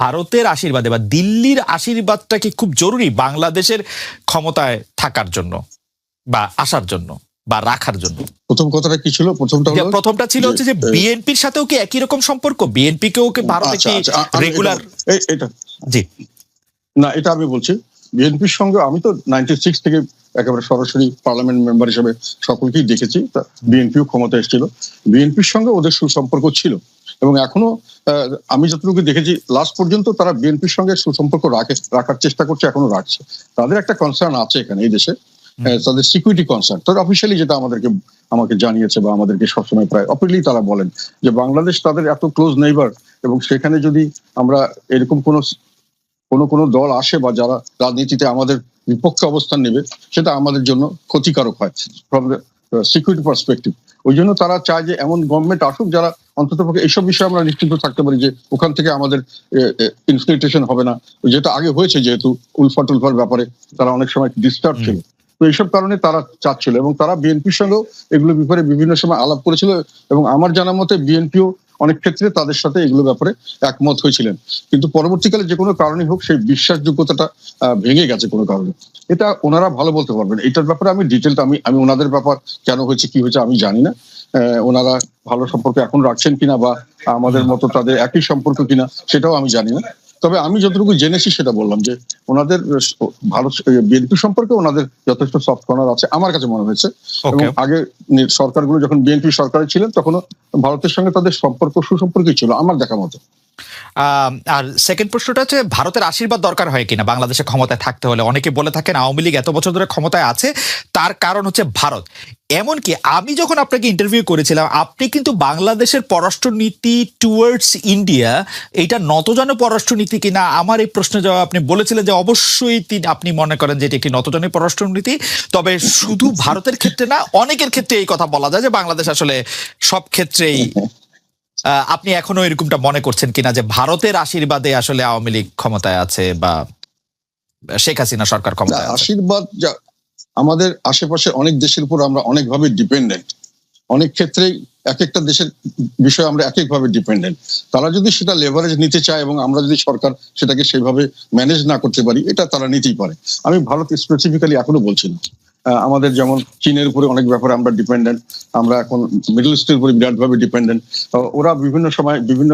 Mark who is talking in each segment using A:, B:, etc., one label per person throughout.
A: ভারতের আশীর্বাদে বা দিল্লির আশীর্বাদটা কি খুব জরুরি বাংলাদেশের ক্ষমতায় থাকার জন্য বা আসার জন্য বা রাখার জন্য?
B: প্রথম কথাটা কি ছিল?
A: প্রথমটা ছিল হচ্ছে যে বিএনপির সাথেও কি একই রকম সম্পর্ক? বিএনপি কেও কি ভারতে কি রেগুলার?
B: এটা
A: জি
B: না, এটা আমি বলছি বিএনপির সঙ্গে আমি তো 96 থেকে একেবারে সরাসরি পার্লামেন্ট মেম্বার হিসেবে সকলকেই দেখেছি। বিএনপিও ক্ষমতা এসেছিল, বিএনপির সঙ্গে ওদের সুসম্পর্ক ছিল এবং এখনো আমি যতটুকু দেখেছি লাস্ট পর্যন্ত তারা বিএনপির সঙ্গে সুসম্পর্ক রাখার চেষ্টা করছে, এখনো রাখছে। তাদের একটা কনসার্ন আছে এখানে এই দেশে, তাদের সিকিউরিটি কনসার্ন। তাদের অফিসিয়ালি যেটা আমাকে জানিয়েছে বা আমাদেরকে সবসময় প্রায় অপেনলি তারা বলেন যে বাংলাদেশ তাদের এত ক্লোজ নেইবার এবং সেখানে যদি আমরা এরকম কোনো দল আসে বা যারা রাজনীতিতে আমাদের বিপক্ষে অবস্থান নেবে সেটা আমাদের জন্য ক্ষতিকারক হয় ফ্রম দ্য সিকিউরিটি পার্সপেক্টিভ। ওই জন্য তারা চায় যে এমন গভর্নমেন্ট আসুক যারা অন্তত পক্ষে এইসব বিষয়ে আমরা নিশ্চিন্ত থাকতে পারি যে ওখান থেকে আমাদের ইনফিল্ট্রেশন হবে না, যেটা আগে হয়েছে। যেহেতু উলফার ব্যাপারে তারা অনেক সময় ডিস্টার্ব ছিল, তো এইসব কারণে তারা চাচ্ছিল এবং তারা বিএনপির সঙ্গেও এগুলো ব্যাপারে বিভিন্ন সময় আলাপ করেছিল এবং আমার জানা মতে বিএনপিও অনেক ক্ষেত্রে তাদের সাথে এগুলো ব্যাপারে একমত হয়েছিলেন। কিন্তু পরবর্তীকালে যে কোনো কারণে হোক সেই বিশ্বাসযোগ্যতাটা ভেঙে গেছে কোনো কারণে। এটা ওনারা ভালো বলতে পারবেন। এটার ব্যাপারে আমি ডিটেলটা আমি ওনাদের ব্যাপার কেন হয়েছে কি হয়েছে আমি জানি না। ওনারা ভালো সম্পর্ক এখন রাখছেন কিনা বা আমাদের মতো তাদের একই সম্পর্ক কিনা সেটাও আমি জানি না। তবে আমি যতটুকু জেনেছি সেটা বললাম যে ওনাদের ভালো বিএনপি সম্পর্কে ওনাদের যথেষ্ট সফট কর্নার আছে আমার কাছে মনে হয়েছে। এবং আগে সরকারগুলো যখন বিএনপি সরকারে ছিলেন তখনও ভারতের সঙ্গে তাদের সুসম্পর্কই ছিল আমার দেখা মতো।
A: আর সেকেন্ড প্রশ্নটা হচ্ছে ভারতের আশীর্বাদ দরকার হয় কিনা বাংলাদেশে ক্ষমতায় থাকতে হলে? অনেকে বলে থাকেন আওয়ামী লীগ এত বছর ধরে ক্ষমতায় আছে তার কারণ হচ্ছে ভারত। এমনকি আমি যখন আপনাকে ইন্টারভিউ করেছিলাম আপনি কিন্তু বাংলাদেশের পররাষ্ট্রনীতি টুয়ার্ডস ইন্ডিয়া এটা নতজানু পররাষ্ট্রনীতি কিনা আমার এই প্রশ্নের জবাব আপনি বলেছিলেন যে অবশ্যই আপনি মনে করেন যে এটি একটি নতজানু পররাষ্ট্রনীতি। তবে শুধু ভারতের ক্ষেত্রে না, অনেকের ক্ষেত্রে এই কথা বলা যায় যে বাংলাদেশ আসলে সব ক্ষেত্রেই। আপনি এখনো এরকমটা মনে করছেন কিনা যে ভারতের আশীর্বাদে আসলে আওয়ামী লীগ ক্ষমতায় আছে বা শেখ হাসিনা সরকার ক্ষমতায় আছে?
B: আশীর্বাদ আমাদের আশেপাশে অনেক দেশের উপর আমরা অনেকভাবে ডিপেন্ডেন্ট, অনেক ক্ষেত্রেই এক একটা দেশের বিষয়ে আমরা এক একভাবে ডিপেন্ডেন্ট। তারা যদি সেটা লেভারেজ নিতে চায় এবং আমরা যদি সরকার সেটাকে সেইভাবে ম্যানেজ না করতে পারি এটা তারা নিতেই পারে। আমি ভারত স্পেসিফিক্যালি এখনো বলছি না। আমাদের যেমন চীনের উপরে অনেক ব্যাপারে আমরা ডিপেন্ডেন্ট, আমরা এখন মিডল ইস্টের উপরে বিরাটভাবে ডিপেন্ডেন্ট। ওরা বিভিন্ন সময় বিভিন্ন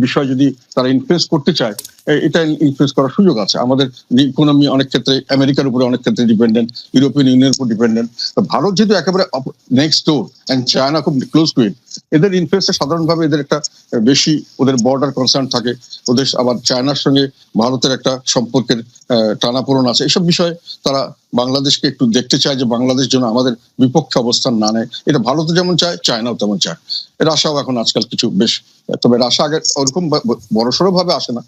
B: বিষয় যদি তারা ইনফ্লুয়েন্স করতে চায় এটা ইনফ্লুয়েন্স করার সুযোগ আছে। আমাদের ইকোনমি অনেক ক্ষেত্রে আমেরিকার উপরে অনেক ক্ষেত্রে ডিপেন্ডেন্ট, ইউরোপিয়ান ইউনিয়নের উপর ডিপেন্ডেন্ট। ভারত যেহেতু একেবারে নেক্সট ডোর এন্ড চায়না খুব ক্লোজ টু ইট, এদের ইনফ্লুয়েন্সে সাধারণভাবে এদের একটা বেশি ওদের বর্ডার কনসার্ন থাকে। ওদের আবার চায়নার সঙ্গে ভারতের একটা সম্পর্কের টানাপোড়েন আছে। এইসব বিষয়ে তারা বাংলাদেশকে একটু দেখতে চায় যে বাংলাদেশ যেন আমাদের বিপক্ষে অবস্থান না নেয়। এটা ভারতও যেমন চায়, চায়নাও তেমন চায়। রাশিয়াও এখন আজকাল কিছু বেশ, তবে রাশিয়া আগে ওরকম বড়সড় ভাবে আসে না।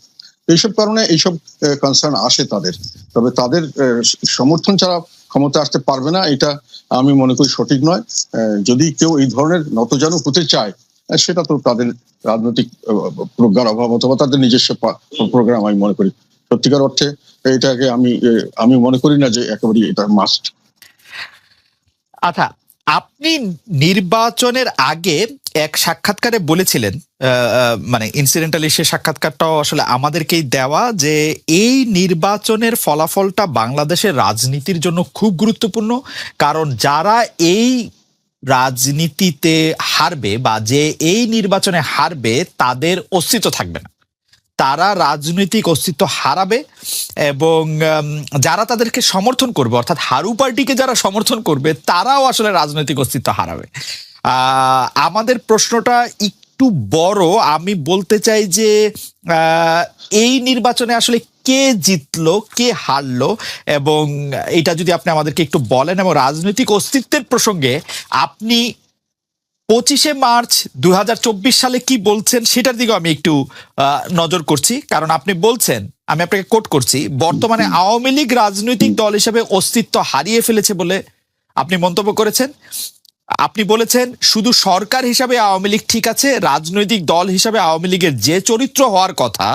B: এইসব কারণে এইসব কনসার্ন আসে তাদের। তবে তাদের সমর্থন ছাড়া ক্ষমতা আসতে পারবে না এটা আমি মনে করি সঠিক নয়। যদি কেউ এই ধরনের নতজানু হতে চায় সেটা তো তাদের রাজনৈতিক প্রজ্ঞার অভাব অথবা তাদের নিজস্ব প্রোগ্রাম আমি মনে করি। সত্যিকার অর্থে এটাকে আমি মনে করি না যে একেবারে এটা মাস্ট।
A: আচ্ছা, আপনি নির্বাচনের আগে এক সাক্ষাৎকারে বলেছিলেন, মানে ইনসিডেন্টালি সে সাক্ষাৎকারটাও আসলে আমাদেরকেই দেওয়া, যে এই নির্বাচনের ফলাফলটা বাংলাদেশের রাজনীতির জন্য খুব গুরুত্বপূর্ণ। কারণ যারা এই রাজনীতিতে হারবে বা যে এই নির্বাচনে হারবে তাদের অস্তিত্ব থাকবে না, তারা রাজনৈতিক অস্তিত্ব হারাবে এবং যারা তাদেরকে সমর্থন করবে অর্থাৎ হারু পার্টিকে যারা সমর্থন করবে তারাও আসলে রাজনৈতিক অস্তিত্ব হারাবে। আমাদের প্রশ্নটা একটু বড়, আমি বলতে চাই যে এই নির্বাচনে আসলে কে জিতলো কে হারলো এবং এটা যদি আপনি আমাদেরকে একটু বলেন এবং রাজনৈতিক অস্তিত্বের প্রসঙ্গে আপনি 25শে মার্চ 2024 সালে কি বলছেন সেটার দিকে আমি একটু নজর করছি। কারণ আপনি বলছেন, আমি আপনাকে কোট করছি, বর্তমানে আওয়ামী লীগ রাজনৈতিক দল হিসেবে অস্তিত্ব হারিয়ে ফেলেছে বলে আপনি মন্তব্য করেছেন। আপনি বলেছেন শুধু সরকার হিসাবে আওয়ামী লীগ ঠিক আছে, রাজনৈতিক দল হিসাবে আওয়ামী লীগের যে চরিত্র হওয়ার কথা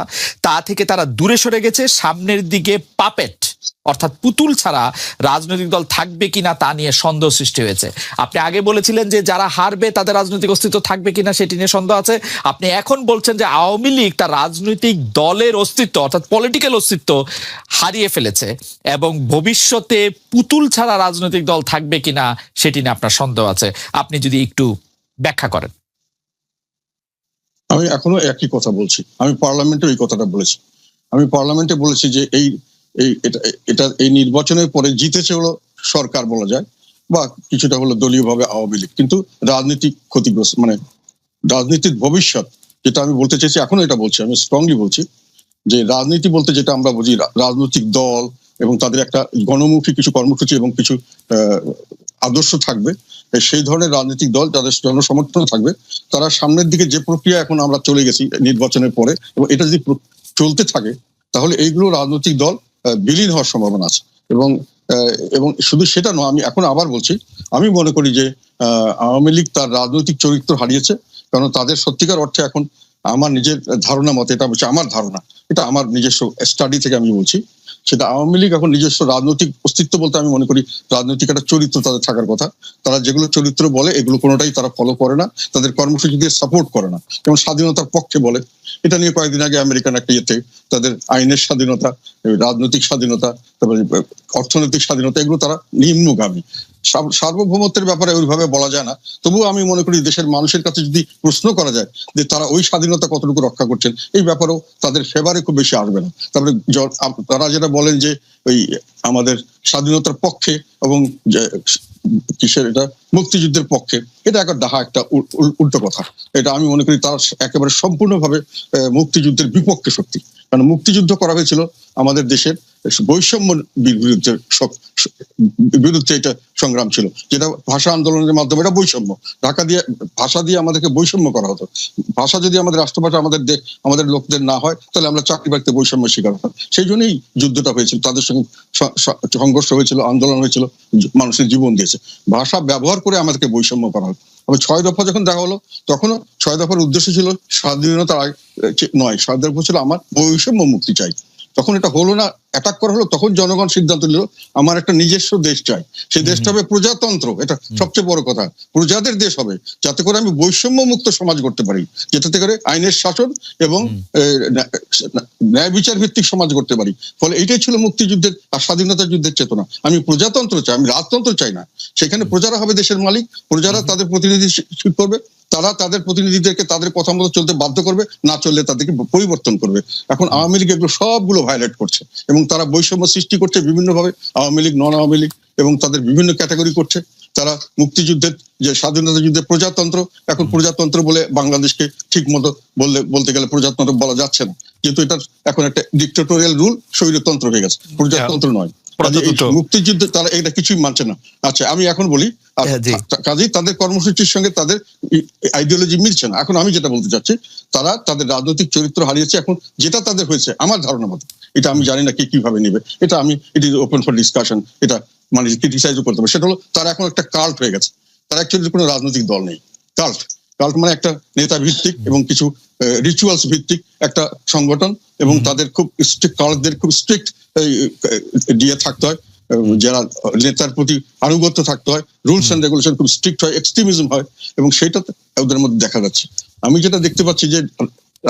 A: তা থেকে তারা দূরে সরে গেছে, সামনের দিকে পাপেট অর্থাৎ পুতুল ছাড়া রাজনৈতিক দল থাকবে কিনা তা নিয়ে সন্দেহ সৃষ্টি হয়েছে। আপনি আগে বলেছিলেন যে যারা হারবে তাদের রাজনৈতিক অস্তিত্ব থাকবে কিনা সেটি নিয়ে সন্দেহ আছে। আপনি এখন বলছেন যে আওয়ামী লীগ তার রাজনৈতিক দলের অস্তিত্ব অর্থাৎ পলিটিক্যাল অস্তিত্ব হারিয়ে ফেলেছে এবং ভবিষ্যতে পুতুল ছাড়া রাজনৈতিক দল থাকবে কিনা সেটি নিয়ে আপনার সন্দেহ আছে। আপনি যদি একটু ব্যাখ্যা করেন।
B: আমি এখনো একই কথা বলছি, আমি পার্লামেন্টে এই কথাটা বলেছি। আমি পার্লামেন্টে বলেছি যে এই নির্বাচনের পরে জিতেছে হলো সরকার বলা যায়, বা কিছুটা হলো দলীয়ভাবে আওয়ামী লীগ, কিন্তু রাজনীতিক ক্ষতিগ্রস্ত, মানে রাজনীতির ভবিষ্যৎ যেটা আমি বলতে চাইছি, এখনো এটা বলছি, আমি স্ট্রংলি বলছি যে রাজনীতি বলতে যেটা আমরা বুঝি, রাজনৈতিক দল এবং তাদের একটা গণমুখী কিছু কর্মসূচি এবং কিছু আদর্শ থাকবে। সেই ধরনের রাজনৈতিক দল যাদের জনসমর্থন থাকবে, তারা সামনের দিকে যে প্রক্রিয়া এখন আমরা চলে গেছি নির্বাচনের পরে, এবং এটা যদি চলতে থাকে তাহলে এইগুলো রাজনৈতিক দল বিলীন হওয়ার সম্ভাবনা আছে। এবং শুধু সেটা নয়, আমি এখন আবার বলছি, আমি মনে করি যে আওয়ামী লীগ তার রাজনৈতিক চরিত্র হারিয়েছে, কারণ তাদের সত্যিকার অর্থে এখন আমার নিজের ধারণা মতে, এটা হচ্ছে আমার ধারণা, এটা আমার নিজস্ব স্টাডি থেকে আমি বলছি, সেটা আওয়ামী লীগ এখন নিজস্ব রাজনৈতিক অস্তিত্ব বলতে আমি মনে করি রাজনৈতিক একটা চরিত্র তাদের থাকার কথা। তারা যেগুলো চরিত্র বলে এগুলো কোনোটাই তারা ফলো করে না, তাদের কর্মসূচি দিয়ে সাপোর্ট করে না। যেমন স্বাধীনতার পক্ষে বলে, এটা নিয়ে কয়েকদিন আগে আমেরিকান একটা ইয়েতে তাদের আইনের স্বাধীনতা, রাজনৈতিক স্বাধীনতা, তারপরে অর্থনৈতিক স্বাধীনতা, এগুলো তারা নিম্নগামী। সার্বভৌমত্বের ব্যাপারে ওইভাবে বলা যায় না, তবুও আমি মনে করি দেশের মানুষের কাছে যদি প্রশ্ন করা যায় যে তারা ওই স্বাধীনতা কতটুকু রক্ষা করছেন, এই ব্যাপারেও তাদের ফেভারে খুব বেশি আসবে না। তারপরে তারা যেটা বলেন যে ওই আমাদের স্বাধীনতার পক্ষে এবং কিসের এটা মুক্তিযুদ্ধের পক্ষে, এটা একটা ডাহা, একটা উল্টো কথা। এটা আমি মনে করি তারা একেবারে সম্পূর্ণভাবে মুক্তিযুদ্ধের বিপক্ষে শক্তি। কারণ মুক্তিযুদ্ধ করা হয়েছিল আমাদের দেশের বৈষম্য বিরুদ্ধে, এটা সংগ্রাম ছিল, যেটা ভাষা আন্দোলনের মাধ্যমে, এটা বৈষম্য, ভাষা দিয়ে আমাদেরকে বৈষম্য করা হতো। ভাষা যদি আমাদের রাষ্ট্রভাষা আমাদের লোকদের না হয়, তাহলে আমরা চাকরি বাকরিতে বৈষম্য শিকার হতাম। সেই জন্যই যুদ্ধটা হয়েছিল, তাদের সঙ্গে সংঘর্ষ হয়েছিল, আন্দোলন হয়েছিল, মানুষের জীবন দিয়েছে। ভাষা ব্যবহার করে আমাদেরকে বৈষম্য করা হতো। তবে 6 দফা যখন দেখা হলো, তখনও 6 দফার উদ্দেশ্য ছিল স্বাধীনতার নয়, 6 দফা ছিল আমার বৈষম্য মুক্তি চাই। তখন এটা হলো না, অ্যাটাক করা হলো, তখন জনগণ সিদ্ধান্ত নিল আমার একটা নিজস্ব দেশ চাই, সেই দেশটা হবে প্রজাতন্ত্র। এটা সবচেয়ে বড় কথা, প্রজাদের দেশ হবে, যাতে করে আমি বৈষম্য মুক্ত সমাজ করতে পারি, যেটাতে করে আইনের শাসন এবং ন্যায় বিচার ভিত্তিক সমাজ করতে পারি। ফলে এইটাই ছিল মুক্তিযুদ্ধের আর স্বাধীনতা যুদ্ধের চেতনা। আমি প্রজাতন্ত্র চাই, আমি রাজতন্ত্র চাই না। সেখানে প্রজারা হবে দেশের মালিক, প্রজারা তাদের প্রতিনিধি ঠিক করবে, তারা তাদের প্রতিনিধিদেরকে তাদের কথা মতো চলতে বাধ্য করবে, না চললে তাদেরকে পরিবর্তন করবে। এখন আওয়ামী লীগ এগুলো সবগুলো ভায়োলেট করছে এবং তারা বৈষম্য সৃষ্টি করছে বিভিন্নভাবে, আওয়ামী লীগ, নন আওয়ামী লীগ, এবং তাদের বিভিন্ন ক্যাটাগরি করছে। তারা মুক্তিযুদ্ধের যে স্বাধীনতা যুদ্ধের প্রজাতন্ত্র, এখন প্রজাতন্ত্র বলে বাংলাদেশকে ঠিক মতো বলতে গেলে প্রজাতন্ত্র বলা যাচ্ছে না, যেহেতু এটা এখন একটা ডিক্টেটোরিয়াল রুল, স্বৈরতন্ত্র হয়ে গেছে, প্রজাতন্ত্র নয়। মুক্তিযুদ্ধ তারা এটা কিছুই মানছে না। আচ্ছা, আমি এখন বলি, কাজেই তাদের কর্মসূচির সঙ্গে তাদের আইডিওলজি মিলছে না। এখন আমি যেটা বলতে চাচ্ছি, তারা তাদের রাজনৈতিক চরিত্র হারিয়েছে। এখন যেটা তাদের হয়েছে, আমার ধারণা মতো, এটা আমি জানি না কে কিভাবে নেবে, এটা আমি it is open for discussion, এটা মানে ক্রিটিসাইজও করতে হবে। সেটা হলো তারা এখন একটা কাল্ট হয়ে গেছে, তারা অ্যাকচুয়ালি কোনো রাজনৈতিক দল নেই। কাল্ট মানে একটা নেতা ভিত্তিক এবং কিছু রিচুয়ালস ভিত্তিক একটা সংগঠন, এবং তাদের খুব স্ট্রিক্ট, কাল্টদের খুব স্ট্রিক্ট দিয়ে থাকতে হয়, যারা নেতার প্রতি আনুগত্য থাকতে হয়, রুলস এন্ড রেগুলেশন খুব স্ট্রিক্ট হয়, এক্সট্রিমিজম হয়, এবং সেটা ওদের মধ্যে দেখা যাচ্ছে। আমি যেটা দেখতে পাচ্ছি যে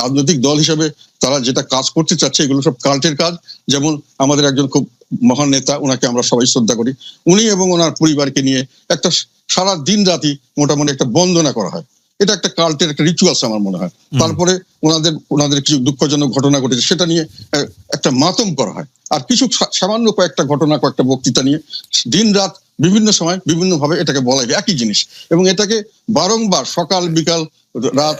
B: রাজনৈতিক দল হিসেবে তারা যেটা কাজ করতে চাচ্ছে, এগুলো সব কাল্টের কাজ। যেমন আমাদের একজন খুব মহান নেতা, ওনাকে আমরা সবাই শ্রদ্ধা করি, উনি এবং ওনার পরিবারকে নিয়ে একটা সারা দিন রাতি মোটামুটি একটা বন্দনা করা হয়, এটা একটা কাল্টের একটা রিচুয়ালস আমার মনে হয়। তারপরে ওনাদের কিছু দুঃখজনক ঘটনা ঘটেছে, সেটা নিয়ে একটা মাতম করা হয়, আর কিছু সামান্য কয়েকটা ঘটনা, কয়েকটা বক্তৃতা নিয়ে দিন রাত বিভিন্ন সময় বিভিন্ন ভাবে এটাকে বলা হয় একই জিনিস, এবং এটাকে বারংবার সকাল বিকাল রাত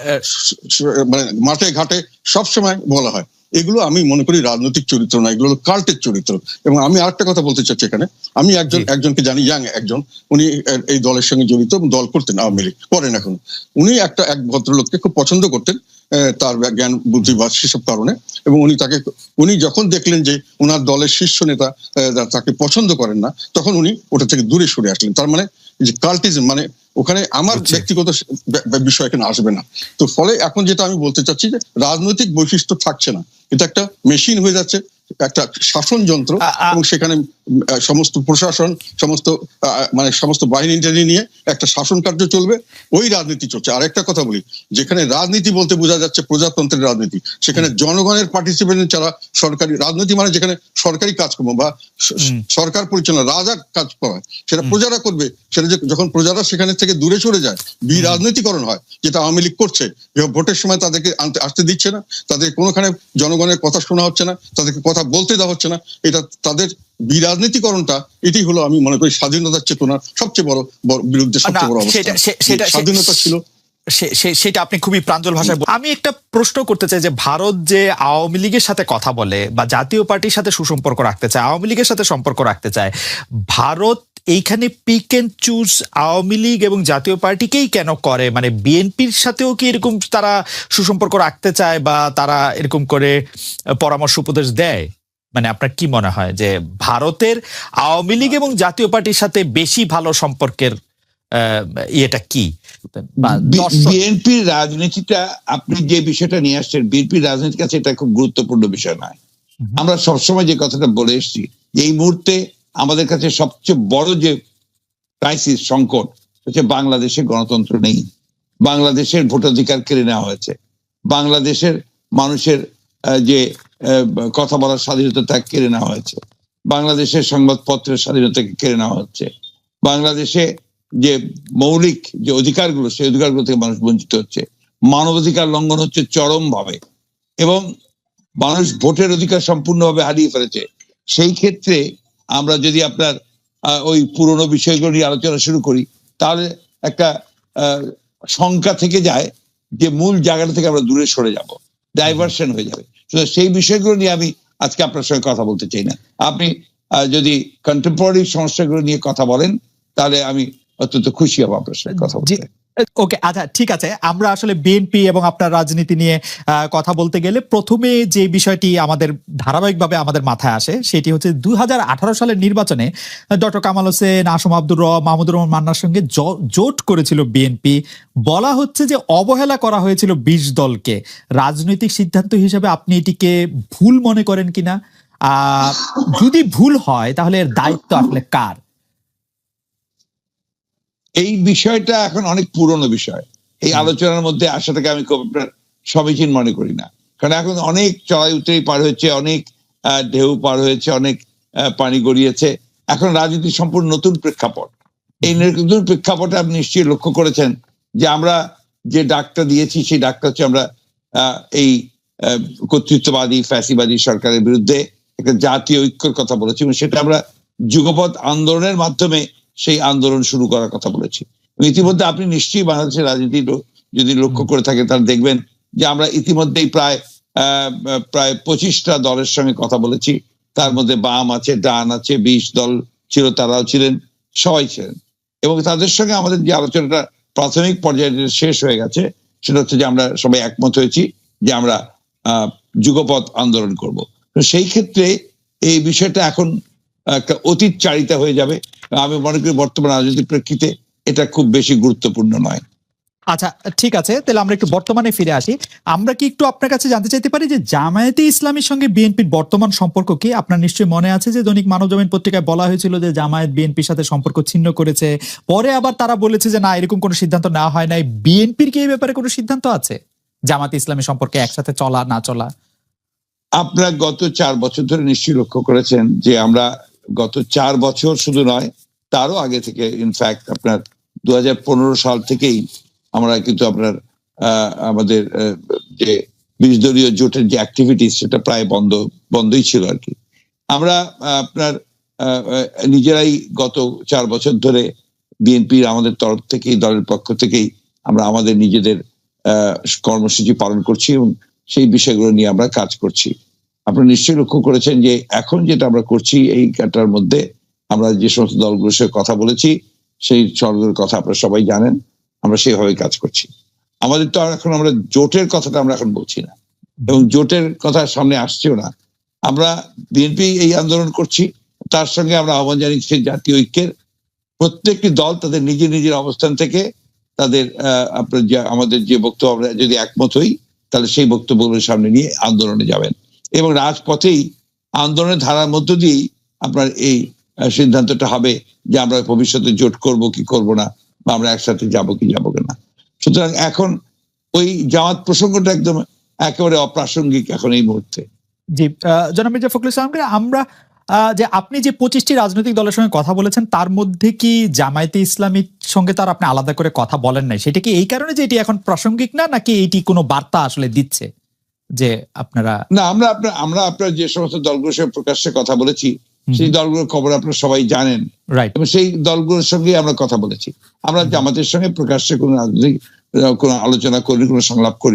B: মানে মাঠে ঘাটে সবসময় বলা হয়। এগুলো আমি মনে করি রাজনৈতিক চরিত্র না, এগুলো কাল্টের চরিত্র। এবং আমি আরেকটা কথা বলতে চাচ্ছি এখানে, আমি একজনকে জানি, ইয়াং একজন, উনি এই দলের সঙ্গে জড়িত, দল করতেন, আওয়ামী লীগ করেন এখন। উনি এক ভদ্রলোককে খুব পছন্দ করতেন, তার জ্ঞান বুদ্ধি বা সেসব কারণে, এবং উনি যখন দেখলেন যে ওনার দলের শীর্ষ নেতা তাকে পছন্দ করেন না, তখন উনি ওটা থেকে দূরে সরে আসলেন। তার মানে যে কাল্টিজম, মানে ওখানে আমার ব্যক্তিগত বিষয় এখানে আসবে না। তো ফলে এখন যেটা আমি বলতে চাচ্ছি যে রাজনৈতিক বৈশিষ্ট্য থাকছে না, এটা একটা মেশিন হয়ে যাচ্ছে, একটা শাসন যন্ত্র, এবং সেখানে সমস্ত প্রশাসন, সমস্ত বাহিনী নিয়ে একটা শাসন কার্য চলবে, ওই রাজনীতি চলছে। আর একটা কথা বলি, যেখানে রাজনীতি বলতে বোঝা যাচ্ছে প্রজাতন্ত্রের রাজনীতি, সেখানে জনগণের পার্টিসিপেশন ছাড়া সরকারি রাজনীতি মানে যেখানে সরকারি কাজকর্ম বা সরকার পরিচালনা, রাজা কাজ করা হয় সেটা প্রজারা করবে, সেটা যখন প্রজারা সেখানে থেকে দূরে সরে যায়, রাজনীতিকরণ হয়, যেটা আওয়ামী লীগ করছে। ভোটের সময় তাদেরকে আসতে দিচ্ছে না, তাদের কোনোখানে জনগণের কথা শোনা হচ্ছে না, তাদেরকে কথা বলতে দেওয়া হচ্ছে না। এটা তাদের বিরাজনীতিকরণটা, এটি হলো আমি মনে করি স্বাধীনতার চেতনার সবচেয়ে বড় বিরুদ্ধে সবচেয়ে বড় অবস্থা। স্বাধীনতা ছিল
A: সেটা আপনি খুবই প্রাঞ্জল ভাষায় আমি একটা প্রশ্ন করতে চাই যে ভারত যে আওয়ামী লীগের সাথে কথা বলে বা জাতীয় পার্টির সাথে সুসম্পর্ক রাখতে চায়, আওয়ামী লীগের সাথে সম্পর্ক রাখতে চায়, ভারত এইখানে pick and choose Awami League এবং জাতীয় পার্টিকেই কেন করে? মানে বিএনপির সাথেও কি এরকম তারা সুসম্পর্ক রাখতে চায় বা তারা এরকম করে পরামর্শ উপদেশ দেয়? মানে আপনার কি মনে হয় যে ভারতের আওয়ামী লীগ এবং জাতীয় পার্টির সাথে বেশি ভালো সম্পর্কের ইয়েটা কি?
C: বিএনপির রাজনীতিটা, আপনি যে বিষয়টা নিয়ে আসছেন, বিএনপির রাজনীতির কাছে এটা খুব গুরুত্বপূর্ণ বিষয় নয়। আমরা সবসময় যে কথাটা বলে এসেছি, এই মুহূর্তে আমাদের কাছে সবচেয়ে বড় যে ক্রাইসিস, সংকট হচ্ছে বাংলাদেশে গণতন্ত্র নেই, বাংলাদেশের ভোটাধিকার কেড়ে নেওয়া হয়েছে, বাংলাদেশের মানুষের যে কথা বলার স্বাধীনতা তা কেড়ে নেওয়া হয়েছে, বাংলাদেশের সংবাদপত্রের স্বাধীনতাকে কেড়ে নেওয়া হচ্ছে, বাংলাদেশে যে মৌলিক যে অধিকারগুলো, সেই অধিকারগুলো থেকে মানুষ বঞ্চিত হচ্ছে, মানবাধিকার লঙ্ঘন হচ্ছে চরম ভাবে, এবং মানুষ ভোটের অধিকার সম্পূর্ণভাবে হারিয়ে ফেলেছে। সেই ক্ষেত্রে আমরা যদি আপনার ওই পুরনো বিষয়গুলো নিয়ে আলোচনা শুরু করি, তাহলে একটা শঙ্কা থেকে যায় যে মূল জায়গাটা থেকে আমরা দূরে সরে যাব, ডাইভার্সন হয়ে যাবে। সেই বিষয়গুলো নিয়ে আমি আজকে আপনার সঙ্গে কথা বলতে চাই না। আপনি যদি কন্টেম্পোরারি সমস্যাগুলো নিয়ে কথা বলেন, তাহলে আমি অত্যন্ত খুশি হব আপনার সঙ্গে কথা বলতে।
A: ওকে, আচ্ছা ঠিক আছে। আমরা আসলে বিএনপি এবং আপনার রাজনীতি নিয়ে কথা বলতে গেলে প্রথমে যে বিষয়টি আমাদের ধারাবাহিকভাবে আমাদের মাথায় আসে সেটি হচ্ছে 2018 সালের নির্বাচনে ডক্টর কামাল হোসেন, আসম আব্দুর রব, মাহমুদুর রহমান মান্নার সঙ্গে জোট করেছিল বিএনপি। বলা হচ্ছে যে অবহেলা করা হয়েছিল 20 দলকে। রাজনৈতিক সিদ্ধান্ত হিসেবে আপনি এটিকে ভুল মনে করেন কিনা? যদি ভুল হয় তাহলে এর দায়িত্ব আসলে কার?
C: এই বিষয়টা এখন অনেক পুরনো বিষয়, এই আলোচনার মধ্যে আসাটাকে আমি খুব আপনার সমীচীন মনে করি না। কারণ এখন অনেক চড়াই উতরাই পার হয়েছে, অনেক ঢেউ পার হয়েছে, অনেক পানি গড়িয়েছে। এখন রাজনীতি সম্পূর্ণ নতুন প্রেক্ষাপট। এই নতুন প্রেক্ষাপটে আপনি নিশ্চয়ই লক্ষ্য করেছেন যে আমরা যে ডাকটা দিয়েছি, সেই ডাকটা হচ্ছে আমরা এই কর্তৃত্ববাদী ফ্যাসিবাদী সরকারের বিরুদ্ধে একটা জাতীয় ঐক্যের কথা বলেছি, এবং সেটা আমরা যুগপৎ আন্দোলনের মাধ্যমে সেই আন্দোলন শুরু করার কথা বলেছি। ইতিমধ্যে আপনি নিশ্চয়ই বাংলাদেশের রাজনীতি যদি লক্ষ্য করে থাকেন, তাহলে দেখবেন যে আমরা ইতিমধ্যেই প্রায় 25টা দলের সঙ্গে কথা বলেছি। তার মধ্যে বাম আছে, ডান আছে, 20 দল ছিল, তারাও ছিলেন, সবাই ছিলেন। এবং তাদের সঙ্গে আমাদের যে আলোচনাটা প্রাথমিক পর্যায়ে শেষ হয়ে গেছে, সেটা হচ্ছে যে আমরা সবাই একমত হয়েছি যে আমরা যুগপৎ আন্দোলন করব। তো সেই ক্ষেত্রে এই বিষয়টা এখন একটা অতীত চারিতা হয়ে যাবে। আমি মনে করি বর্তমান রাজনৈতিক প্রেক্ষিতে এটা খুব বেশি গুরুত্বপূর্ণ নয়।
A: আচ্ছা ঠিক আছে, তাহলে আমরা একটু বর্তমানে ফিরে আসি। আমরা কি একটু আপনার কাছে জানতে চাইতে পারি যে জামায়াতে ইসলামীর সঙ্গে বিএনপির বর্তমান সম্পর্ক কি? আপনার নিশ্চয়ই মনে আছে যে দৈনিক মানবজমিন পত্রিকায় বলা হয়েছিল যে জামায়াত বিএনপির সাথে সম্পর্ক ছিন্ন করেছে। পরে আবার তারা বলেছে যে না, এরকম কোনো সিদ্ধান্ত নেওয়া হয় নাই। বিএনপির কি এই ব্যাপারে কোনো সিদ্ধান্ত আছে জামায়াতে ইসলামী সম্পর্কে একসাথে চলা না চলা?
C: আপনারা গত 4 বছর ধরে নিশ্চয়ই লক্ষ্য করেছেন যে আমরা গত 4 বছর শুধু নয়, তারও আগে থেকে, ইনফ্যাক্ট আপনার 2015 সাল থেকেই আমরা কিন্তু আপনার আমাদের যে 20 দলীয় জোটের যে অ্যাক্টিভিটিস, সেটা প্রায় বন্ধই ছিল আর কি। আমরা আপনার নিজেরাই গত 4 বছর ধরে বিএনপির আমাদের তরফ থেকেই, দলের পক্ষ থেকেই আমরা আমাদের নিজেদের কর্মসূচি পালন করছি, এবং সেই বিষয়গুলো নিয়ে আমরা কাজ করছি। আপনারা নিশ্চয়ই লক্ষ্য করেছেন যে এখন যেটা আমরা করছি, এই কাটার মধ্যে আমরা যে সমস্ত দলগুলোর সাথে কথা বলেছি, সেই সবগুলোর কথা আপনারা সবাই জানেন, আমরা সেইভাবে কাজ করছি। আমাদের তো এখন আমরা জোটের কথাটা আমরা এখন বলছি না, এবং জোটের কথা সামনে আসছেও না। আমরা বিএনপি এই আন্দোলন করছি, তার সঙ্গে আমরা আহ্বান জানিয়েছি জাতীয় ঐক্যের। প্রত্যেকটি দল তাদের নিজের নিজের অবস্থান থেকে তাদের আপনার আমাদের যে বক্তব্য, আমরা যদি একমত হই, তাহলে সেই বক্তব্যগুলোর সামনে নিয়ে আন্দোলনে যাবেন, এবং রাজপথেই আন্দোলনের ধারার মধ্য দিয়েই আপনার এই সিদ্ধান্তটা হবে যে আমরা ভবিষ্যতে জোট করব কি করব না, বা আমরা একসাথে যাব কি যাব না। সুতরাং এখন ওই জামাত প্রসঙ্গটা একদম একেবারে অপ্রাসঙ্গিক এখন এই মুহূর্তে।
A: জি, জনাব মির্জা ফখরুল ইসলামকে আমরা যে আপনি যে 25টি রাজনৈতিক দলের সঙ্গে কথা বলেছেন তার মধ্যে কি জামায়াতে ইসলামীর সঙ্গে তার আপনি আলাদা করে কথা বলেন নাই, সেটা কি এই কারণে যে এটি এখন প্রাসঙ্গিক না, নাকি এটি কোনো বার্তা আসলে দিচ্ছে যে আপনারা?
C: না, আমরা আপনার যে সমস্ত দলগুলোর সঙ্গে প্রকাশ্যে কথা বলেছি সেই দলগুলোর খবর আপনারা সবাই জানেন,
A: রাইট।
C: এবং সেই দলগুলোর সঙ্গে আমরা কথা বলেছি। আমরা জামাতের সঙ্গে প্রকাশ্যে কোনো রাজনৈতিক কোনো আলোচনা করি, কোনো সংলাপ করি।